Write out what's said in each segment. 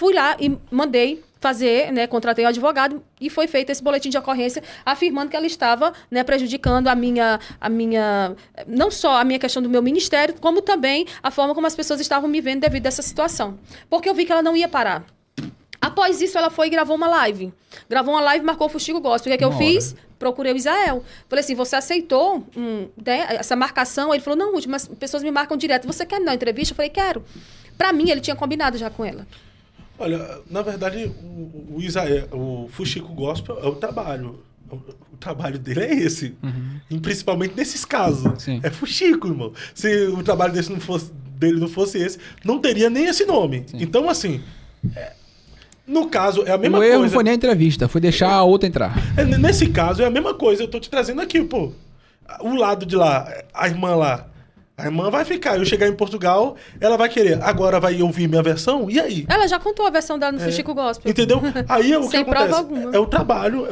fui lá e mandei fazer, né, contratei um advogado e foi feito esse boletim de ocorrência afirmando que ela estava, né, prejudicando a minha, não só a minha questão do meu ministério, como também a forma como as pessoas estavam me vendo devido a essa situação. Porque eu vi que ela não ia parar. Após isso, ela foi e gravou uma live. Gravou uma live e marcou o Fuxico Gospel. O que é que eu fiz? Procurei o Israel. Falei assim, você aceitou essa marcação? Ele falou, não, Ruth, mas pessoas me marcam direto. Você quer me dar uma entrevista? Eu falei, quero. Pra mim, ele tinha combinado já com ela. Olha, na verdade, o Israel, o Fuxico Gospel é o trabalho. O trabalho dele é esse. E principalmente nesses casos. Sim. É Fuxico, irmão. Se o trabalho dele não fosse esse, não teria nem esse nome. Sim. Então, assim... No caso, é a mesma coisa. O erro não foi nem a entrevista, foi deixar a outra entrar. Nesse caso, é a mesma coisa. Eu tô te trazendo aqui, pô. O lado de lá, a irmã lá. A irmã vai ficar. Eu chegar em Portugal, ela vai querer. Agora vai ouvir minha versão? E aí? Ela já contou a versão dela no Fuxico Gospel. Entendeu? Aí é o que Sem acontece. prova alguma. É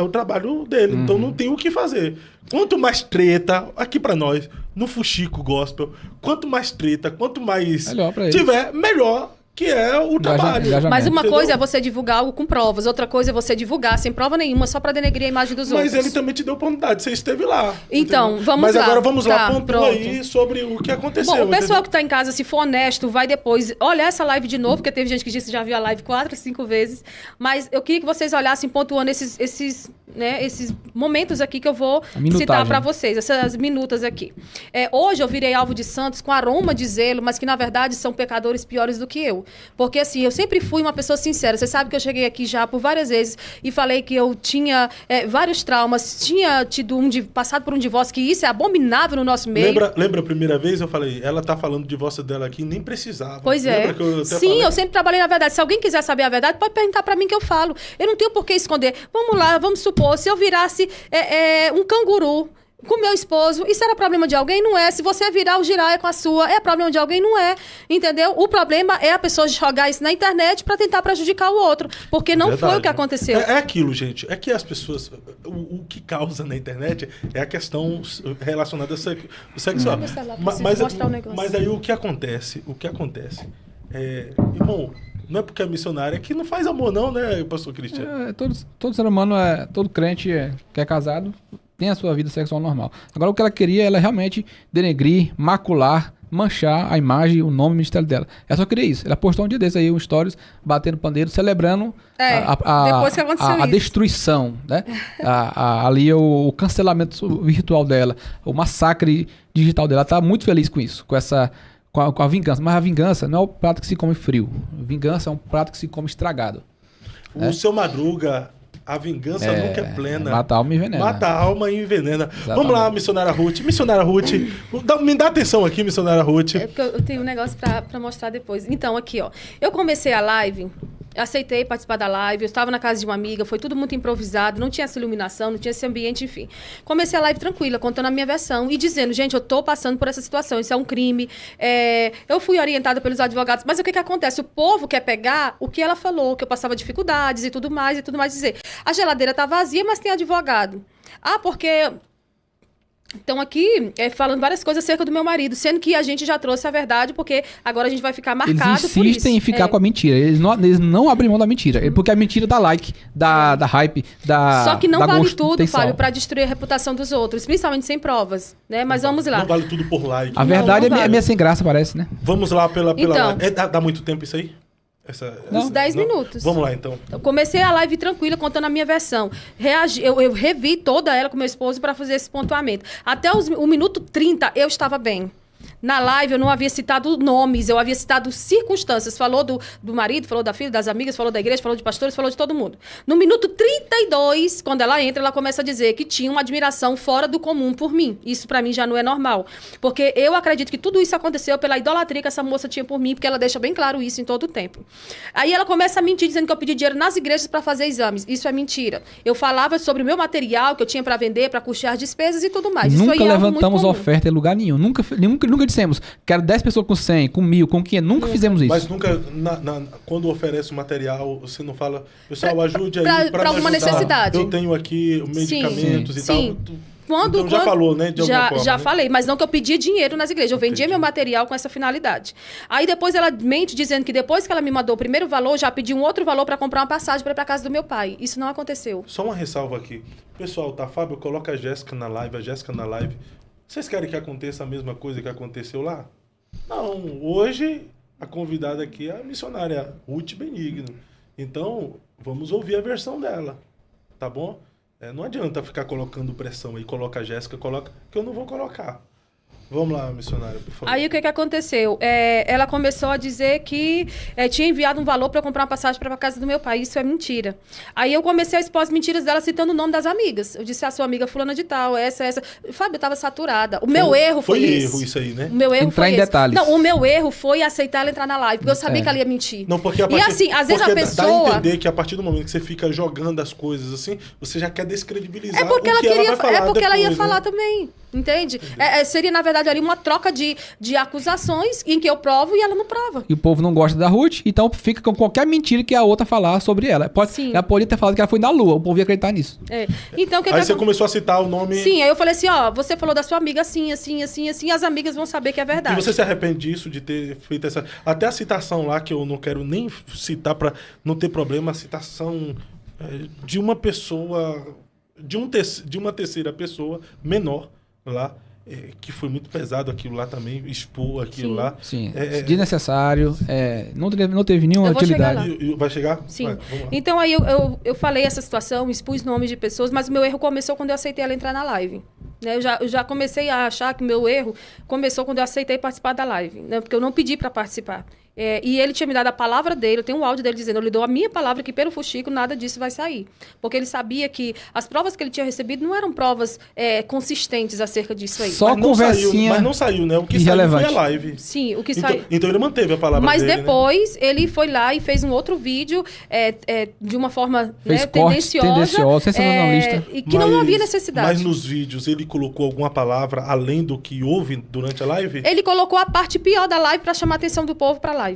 o trabalho dele. Então não tem o que fazer. Quanto mais treta, aqui pra nós, no Fuxico Gospel, quanto mais treta, quanto mais tiver, melhor. Que é o trabalho. Mas uma coisa é você divulgar algo com provas, outra coisa é você divulgar sem prova nenhuma, só pra denegrir a imagem dos outros. Mas ele também te deu oportunidade, você esteve lá. Então, entendeu? vamos lá. Mas agora vamos lá, pontua aí sobre o que aconteceu. Bom, o pessoal que tá em casa, se for honesto, vai depois olhar essa live de novo, porque teve gente que disse que já viu a live 4, 5 vezes. Mas eu queria que vocês olhassem pontuando esses momentos aqui que eu vou citar pra vocês, essas minutas aqui. Hoje eu virei alvo de santos com aroma de zelo, mas que na verdade são pecadores piores do que eu. Porque assim, eu sempre fui uma pessoa sincera. Você sabe que eu cheguei aqui já por várias vezes e falei que eu tinha vários traumas, tinha passado por um divórcio, que isso é abominável no nosso meio. Lembra a primeira vez eu falei, ela tá falando do divórcio dela aqui, nem precisava. Pois é. Lembra que eu Sim, falei? eu sempre trabalhei na verdade. Se alguém quiser saber a verdade, pode perguntar pra mim que eu falo. Eu não tenho por que esconder. Vamos lá, vamos supor, se eu virasse um canguru com meu esposo, isso era problema de alguém? Não é. Se você virar o giraia com a sua, é problema de alguém? Não é. Entendeu? O problema é a pessoa jogar isso na internet pra tentar prejudicar o outro. Porque não foi o que aconteceu. É aquilo, gente. É que as pessoas... O que causa na internet é a questão relacionada ao sexual. Mas aí o que acontece? Irmão, não é porque é missionária que não faz amor não, né, pastor Cristiano? Todo ser humano, todo crente que é casado, tem a sua vida sexual normal. Agora, o que ela queria, ela realmente denegrir, macular, manchar a imagem, o nome, o ministério dela. Ela só queria isso. Ela postou um dia desse aí, um stories, batendo pandeiro, celebrando depois que aconteceu a destruição, né? Ali o cancelamento virtual dela, o massacre digital dela. Ela tá muito feliz com isso, com a vingança. Mas a vingança não é o prato que se come frio. Vingança é um prato que se come estragado. O seu Madruga... A vingança nunca é plena. Mata a alma e envenena. Mata a alma e envenena. Exatamente. Vamos lá, missionária Ruth. Missionária Ruth, me dá atenção aqui, missionária Ruth. É porque eu tenho um negócio pra mostrar depois. Então, aqui, ó. Eu comecei a live... Aceitei participar da live, eu estava na casa de uma amiga, foi tudo muito improvisado, não tinha essa iluminação, não tinha esse ambiente, enfim. Comecei a live tranquila, contando a minha versão e dizendo, gente, eu tô passando por essa situação, isso é um crime. Eu fui orientada pelos advogados, mas o que acontece? O povo quer pegar o que ela falou, que eu passava dificuldades e tudo mais, dizer. A geladeira tá vazia, mas tem advogado. Porque... Estão aqui falando várias coisas acerca do meu marido, sendo que a gente já trouxe a verdade, porque agora a gente vai ficar marcado por isso. Eles insistem em ficar com a mentira. Eles não abrem mão da mentira. Porque a mentira dá like, dá hype, dá Só que não vale gosto, tudo, Fábio, para destruir a reputação dos outros, principalmente sem provas, né? Mas vamos lá. Não vale tudo por like. A verdade é meio sem graça, parece, né? Vamos lá pela Então, live. Dá muito tempo isso aí? Uns 10 minutos. Vamos lá, então. Eu comecei a live tranquila, contando a minha versão. Eu revi toda ela com meu esposo para fazer esse pontuamento. Até o minuto 30, eu estava bem. Na live, eu não havia citado nomes, eu havia citado circunstâncias. Falou do marido, falou da filha, das amigas, falou da igreja, falou de pastores, falou de todo mundo. No minuto 32, quando ela entra, ela começa a dizer que tinha uma admiração fora do comum por mim. Isso pra mim já não é normal. Porque eu acredito que tudo isso aconteceu pela idolatria que essa moça tinha por mim, porque ela deixa bem claro isso em todo o tempo. Aí ela começa a mentir, dizendo que eu pedi dinheiro nas igrejas pra fazer exames. Isso é mentira. Eu falava sobre o meu material que eu tinha pra vender, pra custear as despesas e tudo mais. Nunca isso aí levantamos oferta em lugar nenhum. Nunca dissemos, quero 10 pessoas com 100, com 1000, com 500. Nunca fizemos isso. Mas nunca, quando oferece o material, você não fala, pessoal, ajude aí pra alguma necessidade. Eu tenho aqui medicamentos e tal. Então já falou, né? De alguma forma, já né? falei, mas não que eu pedia dinheiro nas igrejas. Eu vendia Entendi. meu material com essa finalidade. Aí depois ela mente dizendo que depois que ela me mandou o primeiro valor, já pediu um outro valor para comprar uma passagem para ir para casa do meu pai. Isso não aconteceu. Só uma ressalva aqui. Pessoal, tá? Fábio, coloca a Jéssica na live, Vocês querem que aconteça a mesma coisa que aconteceu lá? Não. Hoje, a convidada aqui é a missionária Ruth Benigno. Então, vamos ouvir a versão dela. Tá bom? Não adianta ficar colocando pressão aí. Coloca a Jéssica, que eu não vou colocar. Vamos lá, missionária, por favor. Aí o que aconteceu? Ela começou a dizer que tinha enviado um valor para eu comprar uma passagem para a casa do meu pai. Isso é mentira. Aí eu comecei a expor as mentiras dela citando o nome das amigas. Eu disse, a sua amiga fulana de tal, essa. Fábio, eu estava saturada. O meu erro foi esse. Foi erro isso aí, né? O meu erro Entrar foi em esse. detalhes. Não, o meu erro foi aceitar ela entrar na live, porque eu sabia que ela ia mentir. Não, porque E assim, às vezes a pessoa... Dá a entender que a partir do momento que você fica jogando as coisas assim, você já quer descredibilizar É porque o que ela vai falar ela ia depois, falar né? também, entende? Seria, na verdade, ali uma troca de acusações em que eu provo e ela não prova. E o povo não gosta da Ruth, então fica com qualquer mentira que a outra falar sobre ela. Sim. Ela poderia ter falado que ela foi na Lua, o povo ia acreditar nisso. Então, Aí você começou a citar o nome... Sim, aí eu falei assim, ó, você falou da sua amiga assim, as amigas vão saber que é E verdade. você se arrepende disso, de ter feito essa... Até a citação lá, que eu não quero nem citar para não ter problema, a citação de uma pessoa... De uma terceira pessoa menor lá, que foi muito pesado aquilo lá também, expor aquilo lá. Sim, desnecessário, não teve nenhuma utilidade. Vai chegar? Sim. Vai, vamos lá. Então aí eu falei essa situação, expus nomes de pessoas, mas o meu erro começou quando eu aceitei ela entrar na live. Né? Eu já comecei a achar que o meu erro começou quando eu aceitei participar da live, né? Porque eu não pedi para participar. E ele tinha me dado a palavra dele, eu tenho um áudio dele dizendo, eu lhe dou a minha palavra que pelo fuxico nada disso vai sair. Porque ele sabia que as provas que ele tinha recebido não eram provas consistentes acerca disso aí. Só conversinha. Mas não saiu, né? O que saiu foi a live. Sim, o que saiu. Então ele manteve a palavra mas dele, depois ele foi lá e fez um outro vídeo de uma forma fez tendenciosa, sensacionalista. E que não havia necessidade. Mas nos vídeos ele colocou alguma palavra além do que houve durante a live? Ele colocou a parte pior da live para chamar a atenção do povo para a live.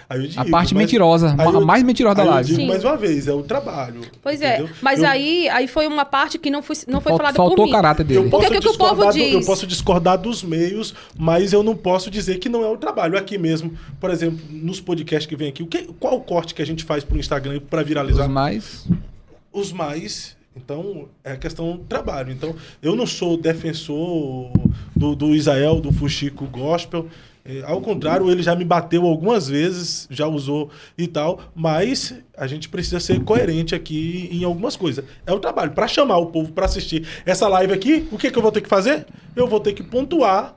Aí eu digo, a parte mentirosa, a mais mentirosa da live. Eu digo mais uma vez, é o trabalho. Pois entendeu? Mas aí foi uma parte que não foi falada por mim. Faltou o caráter dele. Porque o que o povo diz? Eu posso discordar dos meios, mas eu não posso dizer que não é o trabalho. Aqui mesmo, por exemplo, nos podcasts que vem aqui, qual o corte que a gente faz pro Instagram para viralizar? Os mais. Então, é questão do trabalho. Então, eu não sou defensor do Israel, do Fuxico Gospel. Ao contrário, ele já me bateu algumas vezes, já usou e tal, mas a gente precisa ser coerente aqui em algumas coisas. É o trabalho. Para chamar o povo para assistir essa live aqui, o que eu vou ter que fazer? Eu vou ter que pontuar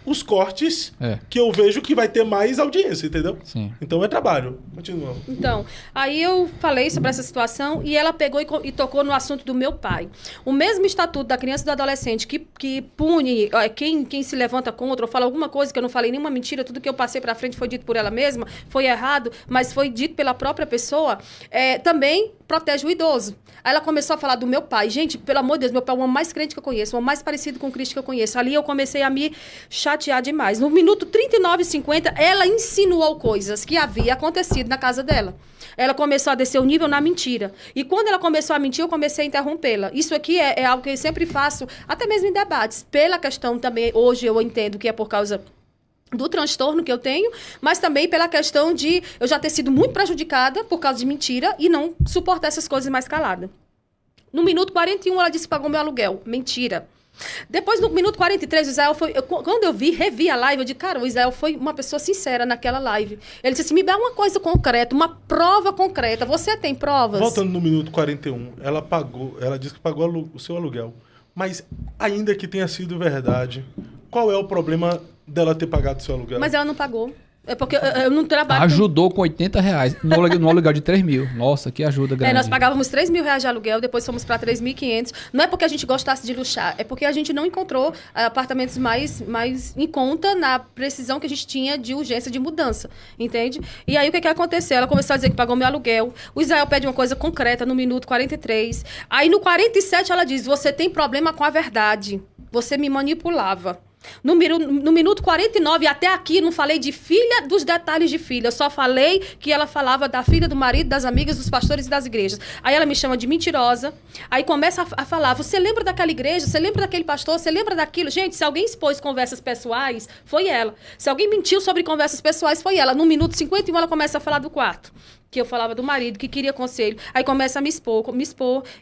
os cortes que eu vejo que vai ter mais audiência, entendeu? Sim. Então é trabalho. Continua. Então, aí eu falei sobre essa situação e ela pegou e tocou no assunto do meu pai. O mesmo estatuto da criança e do adolescente que pune quem se levanta contra ou fala alguma coisa que eu não falei nenhuma mentira, tudo que eu passei pra frente foi dito por ela mesma, foi errado, mas foi dito pela própria pessoa, também protege o idoso. Aí ela começou a falar do meu pai. Gente, pelo amor de Deus, meu pai é o homem mais crente que eu conheço, o homem mais parecido com o Cristo que eu conheço. Ali eu comecei a me chatear demais. No minuto 39:50, ela insinuou coisas que havia acontecido na casa dela. Ela começou a descer o nível na mentira. E quando ela começou a mentir, eu comecei a interrompê-la. Isso aqui é algo que eu sempre faço, até mesmo em debates. Pela questão também, hoje eu entendo que é por causa do transtorno que eu tenho, mas também pela questão de eu já ter sido muito prejudicada por causa de mentira e não suportar essas coisas mais calada. No minuto 41, ela disse que pagou meu aluguel. Mentira. Depois, no minuto 43, o Israel foi... quando eu revi a live, eu disse, cara, o Israel foi uma pessoa sincera naquela live. Ele disse assim, me dá uma coisa concreta, uma prova concreta. Você tem provas? Voltando no minuto 41, ela disse que pagou o seu aluguel. Mas, ainda que tenha sido verdade, qual é o problema dela ter pagado o seu aluguel? Mas ela não pagou. É porque eu não trabalho... Ajudou com R$80 no aluguel de 3 mil. Nossa, que ajuda grande. Nós pagávamos 3 mil reais de aluguel, depois fomos para 3.500. Não é porque a gente gostasse de luxar, é porque a gente não encontrou apartamentos mais em conta na precisão que a gente tinha de urgência de mudança, entende? E aí o que aconteceu? Ela começou a dizer que pagou meu aluguel. O Israel pede uma coisa concreta no minuto 43. Aí no 47 ela diz, você tem problema com a verdade. Você me manipulava. No minuto 49, até aqui, não falei de filha, dos detalhes de filha. Eu só falei que ela falava da filha, do marido, das amigas, dos pastores e das igrejas. Aí ela me chama de mentirosa. Aí começa a falar, você lembra daquela igreja? Você lembra daquele pastor? Você lembra daquilo? Gente, se alguém expôs conversas pessoais, foi ela. Se alguém mentiu sobre conversas pessoais, foi ela. No minuto 51, ela começa a falar do quarto. Que eu falava do marido, que queria conselho. Aí começa a me expor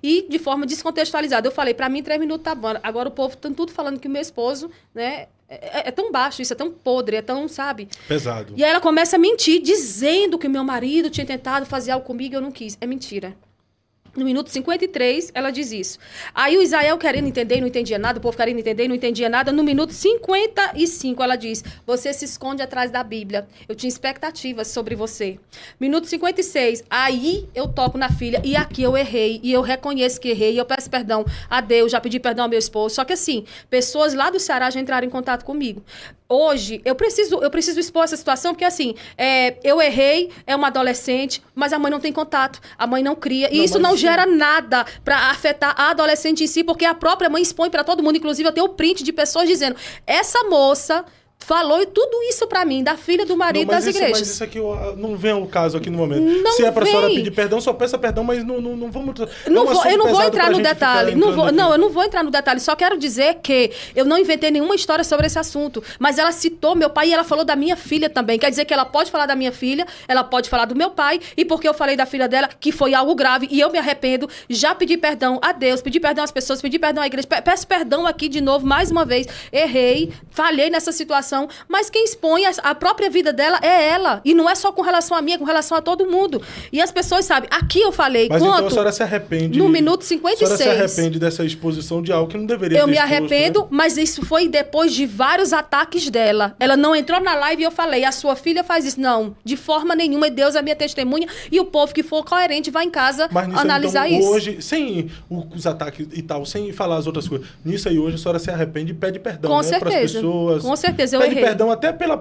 e de forma descontextualizada. Eu falei, pra mim, 3 minutos tá bom. Agora o povo tá tudo falando que o meu esposo, né, é tão baixo, isso é tão podre, é tão, sabe? Pesado. E aí ela começa a mentir, dizendo que o meu marido tinha tentado fazer algo comigo e eu não quis. É mentira. No minuto 53, ela diz isso. Aí o Israel querendo entender e não entendia nada, o povo querendo entender e não entendia nada. No minuto 55, ela diz, você se esconde atrás da Bíblia. Eu tinha expectativas sobre você. Minuto 56, aí eu toco na filha e aqui eu errei. E eu reconheço que errei e eu peço perdão a Deus, já pedi perdão ao meu esposo. Só que assim, pessoas lá do Ceará já entraram em contato comigo. Hoje, eu preciso expor essa situação, porque assim, eu errei, é uma adolescente, mas a mãe não tem contato, a mãe não cria, e isso não gera nada para afetar a adolescente em si, porque a própria mãe expõe para todo mundo, inclusive eu tenho o print de pessoas dizendo, essa moça falou tudo isso pra mim, da filha do marido das igrejas. Mas isso aqui não vem ao caso aqui no momento. Não se é pra senhora pedir perdão, só peça perdão, mas não vamos... eu não vou entrar no detalhe. Eu não vou entrar no detalhe. Só quero dizer que eu não inventei nenhuma história sobre esse assunto. Mas ela citou meu pai e ela falou da minha filha também. Quer dizer que ela pode falar da minha filha, ela pode falar do meu pai, e porque eu falei da filha dela, que foi algo grave, e eu me arrependo, já pedi perdão a Deus, pedi perdão às pessoas, pedi perdão à igreja, peço perdão aqui de novo, mais uma vez. Errei, falhei nessa situação, mas quem expõe a própria vida dela é ela. E não é só com relação a mim, é com relação a todo mundo. E as pessoas sabem. Aqui eu falei... Mas então a senhora se arrepende... No minuto 56. A senhora se arrepende dessa exposição de algo que não deveria ter exposto, arrependo, né? Mas isso foi depois de vários ataques dela. Ela não entrou na live e eu falei, a sua filha faz isso. Não, de forma nenhuma. E Deus é minha testemunha. E o povo que for coerente vai em casa analisar então, isso. Hoje, sem os ataques e tal, sem falar as outras coisas, nisso aí hoje a senhora se arrepende e pede perdão, com né? Para as pessoas. Com certeza, eu errei. Pede perdão até pra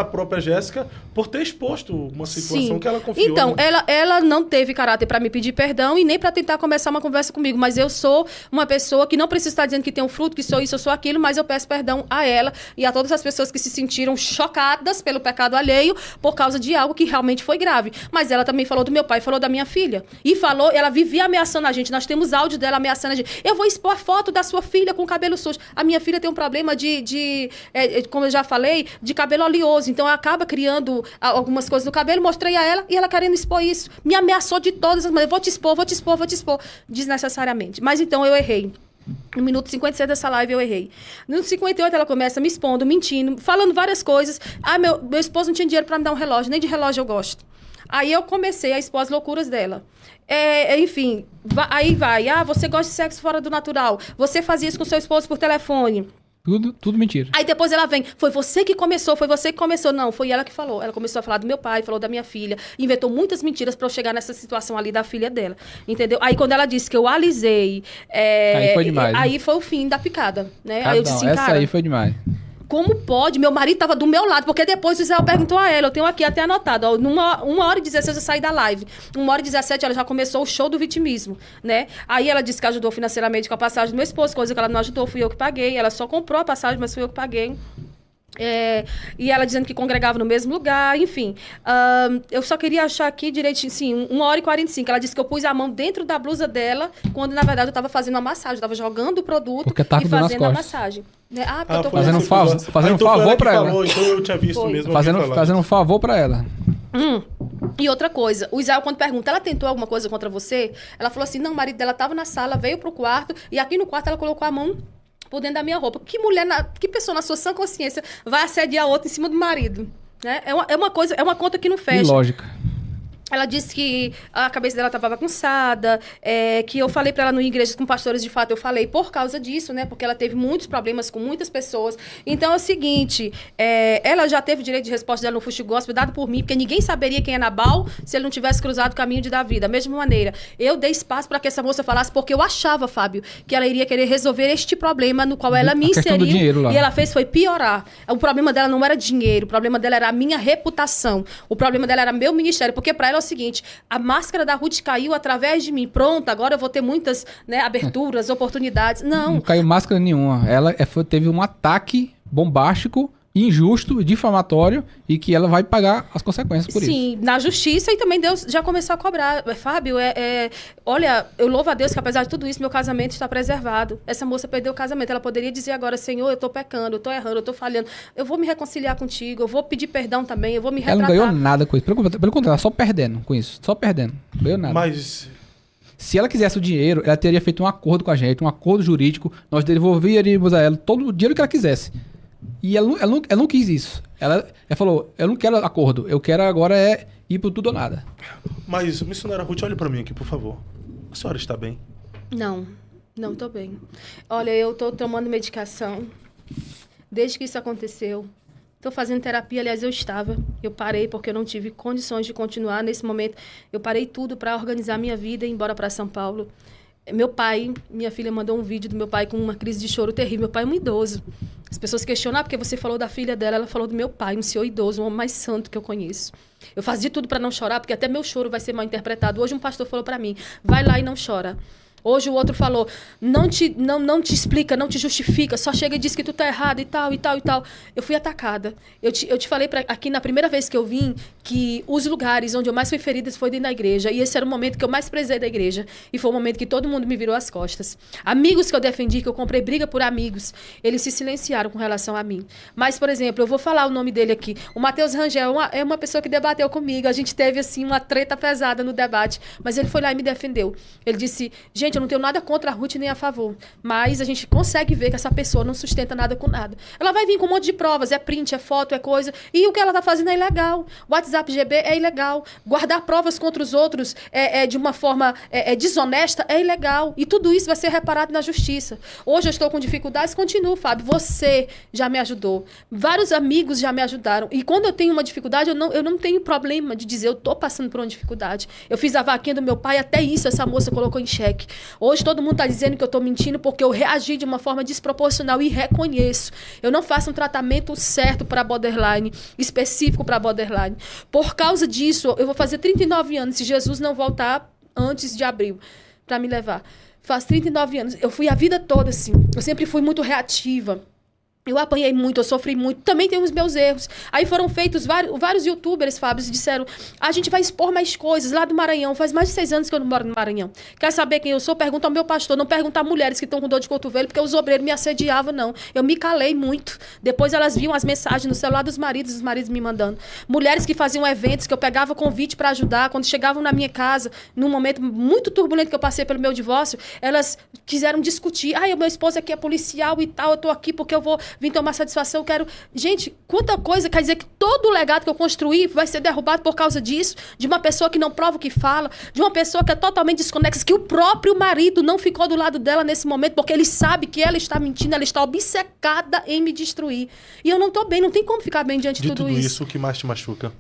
própria Jéssica por ter exposto uma situação que ela confiou. Então, ela não teve caráter para me pedir perdão e nem para tentar começar uma conversa comigo, mas eu sou uma pessoa que não precisa estar dizendo que tem um fruto, que sou isso, eu sou aquilo, mas eu peço perdão a ela e a todas as pessoas que se sentiram chocadas pelo pecado alheio por causa de algo que realmente foi grave. Mas ela também falou do meu pai, falou da minha filha. E falou, ela vivia ameaçando a gente, nós temos áudio dela ameaçando a gente. Eu vou expor a foto da sua filha com o cabelo sujo. A minha filha tem um problema como eu já falei, de cabelo oleoso. Então, ela acaba criando algumas coisas no cabelo. Mostrei a ela e ela querendo expor isso. Me ameaçou de todas as maneiras. Vou te expor. Desnecessariamente. Mas, então, eu errei. No minuto 56 dessa live, eu errei. No minuto 58, ela começa me expondo, mentindo, falando várias coisas. Meu esposo não tinha dinheiro para me dar um relógio. Nem de relógio eu gosto. Aí, eu comecei a expor as loucuras dela. Enfim, aí vai. Você gosta de sexo fora do natural. Você fazia isso com seu esposo por telefone. Tudo mentira. Aí depois ela vem, foi você que começou. Não, foi ela que falou. Ela começou a falar do meu pai, falou da minha filha. Inventou muitas mentiras pra eu chegar nessa situação ali da filha dela. Entendeu? Aí quando ela disse que eu alisei... aí foi demais. Aí foi o fim da picada, né? Aí eu disse, essa aí foi demais. Como pode? Meu marido estava do meu lado, porque depois o Israel perguntou a ela, eu tenho aqui até anotado, ó, numa 1h16 eu saí da live, 1h17 ela já começou o show do vitimismo, né? Aí ela disse que ajudou financeiramente com a passagem do meu esposo, coisa que ela não ajudou, fui eu que paguei, ela só comprou a passagem, mas fui eu que paguei. E ela dizendo que congregava no mesmo lugar, enfim. Eu só queria achar aqui direitinho, sim, 1h45. Ela disse que eu pus a mão dentro da blusa dela, quando na verdade eu estava fazendo uma massagem, eu estava jogando o produto e fazendo a massagem. Eu tô fazendo um favor pra ela. Então eu tinha visto mesmo. Fazendo um favor pra ela. E outra coisa, o Israel quando pergunta, ela tentou alguma coisa contra você? Ela falou assim, não, o marido dela estava na sala, veio pro quarto, e aqui no quarto ela colocou a mão por dentro da minha roupa. Que pessoa na sua sã consciência vai assediar outra em cima do marido? Né? É uma conta que não fecha. Ilógica. Ela disse que a cabeça dela estava bagunçada, que eu falei para ela no Igrejas com Pastores, de fato, eu falei por causa disso, né? Porque ela teve muitos problemas com muitas pessoas. Então, é o seguinte, ela já teve direito de resposta dela no Fuxi Gospel, dado por mim, porque ninguém saberia quem é Nabal se ele não tivesse cruzado o caminho de Davi. Da mesma maneira, eu dei espaço para que essa moça falasse, porque eu achava, Fábio, que ela iria querer resolver este problema no qual ela me inseriu. E ela fez foi piorar. O problema dela não era dinheiro, o problema dela era a minha reputação. O problema dela era meu ministério, porque para ela o seguinte, a máscara da Ruth caiu através de mim. Pronto, agora eu vou ter muitas, né, aberturas, oportunidades. Não caiu máscara nenhuma. Ela teve um ataque bombástico, injusto, difamatório, e que ela vai pagar as consequências por isso. Sim, na justiça, e também Deus já começou a cobrar. Fábio, olha, eu louvo a Deus que apesar de tudo isso, meu casamento está preservado. Essa moça perdeu o casamento. Ela poderia dizer agora, Senhor, eu estou pecando, eu estou errando, eu estou falhando. Eu vou me reconciliar contigo, eu vou pedir perdão também, eu vou me retratar. Ela não ganhou nada com isso. Pelo contrário, ela só perdendo com isso. Só perdendo. Não ganhou nada. Mas... se ela quisesse o dinheiro, ela teria feito um acordo com a gente, um acordo jurídico. Nós devolveríamos a ela todo o dinheiro que ela quisesse. E ela não quis isso. Ela falou, eu não quero acordo, eu quero agora ir pro tudo ou nada. Mas, missionária Ruth, olhe pra mim aqui, por favor. A senhora está bem? Não tô bem. Olha, eu tô tomando medicação desde que isso aconteceu. Tô fazendo terapia, aliás, eu parei porque eu não tive condições de continuar nesse momento. Eu parei tudo para organizar minha vida e ir embora para São Paulo. Meu pai, minha filha mandou um vídeo do meu pai com uma crise de choro terrível. Meu pai é um idoso. As pessoas questionam, porque você falou da filha dela, ela falou do meu pai, um senhor idoso, um homem mais santo que eu conheço. Eu faço de tudo para não chorar, porque até meu choro vai ser mal interpretado. Hoje um pastor falou para mim, vai lá e não chora. Hoje o outro falou, não te explica, não te justifica, só chega e diz que tu tá errado e tal, e tal, e tal. Eu fui atacada. Eu te falei aqui na primeira vez que eu vim, que os lugares onde eu mais fui ferida foi dentro da igreja. E esse era o momento que eu mais prezei da igreja. E foi o momento que todo mundo me virou as costas. Amigos que eu defendi, que eu comprei briga por amigos, eles se silenciaram com relação a mim. Mas, por exemplo, eu vou falar o nome dele aqui. O Matheus Rangel é uma pessoa que debateu comigo. A gente teve, assim, uma treta pesada no debate. Mas ele foi lá e me defendeu. Ele disse, gente, eu não tenho nada contra a Ruth nem a favor, mas a gente consegue ver que essa pessoa não sustenta nada com nada. Ela vai vir com um monte de provas, é print, é foto, é coisa, e o que ela tá fazendo é ilegal. O WhatsApp GB é ilegal. Guardar provas contra os outros de uma forma desonesta é ilegal. E tudo isso vai ser reparado na justiça. Hoje eu estou com dificuldades, continuo, Fábio. Você já me ajudou. Vários amigos já me ajudaram. E quando eu tenho uma dificuldade, eu não tenho problema de dizer, eu tô passando por uma dificuldade. Eu fiz a vaquinha do meu pai, até isso essa moça colocou em xeque. Hoje todo mundo está dizendo que eu estou mentindo porque eu reagi de uma forma desproporcional e reconheço. Eu não faço um tratamento certo para borderline, específico para borderline. Por causa disso, eu vou fazer 39 anos se Jesus não voltar antes de abril para me levar. Faz 39 anos. Eu fui a vida toda assim. Eu sempre fui muito reativa. Eu apanhei muito, eu sofri muito. Também tenho os meus erros. Aí foram feitos vários youtubers, Fábio, disseram, a gente vai expor mais coisas lá do Maranhão. Faz mais de 6 anos que eu não moro no Maranhão. Quer saber quem eu sou? Pergunta ao meu pastor. Não pergunta a mulheres que estão com dor de cotovelo, porque os obreiros me assediavam, não. Eu me calei muito. Depois elas viam as mensagens no celular dos maridos, os maridos me mandando. Mulheres que faziam eventos, que eu pegava convite para ajudar. Quando chegavam na minha casa, num momento muito turbulento que eu passei pelo meu divórcio, elas quiseram discutir. O meu esposo aqui é policial e tal, eu tô aqui porque eu vou vim tomar satisfação, eu quero... Gente, quanta coisa, quer dizer que todo o legado que eu construí vai ser derrubado por causa disso, de uma pessoa que não prova o que fala, de uma pessoa que é totalmente desconexa, que o próprio marido não ficou do lado dela nesse momento, porque ele sabe que ela está mentindo, ela está obcecada em me destruir. E eu não tô bem, não tem como ficar bem diante de tudo isso. O que mais te machuca?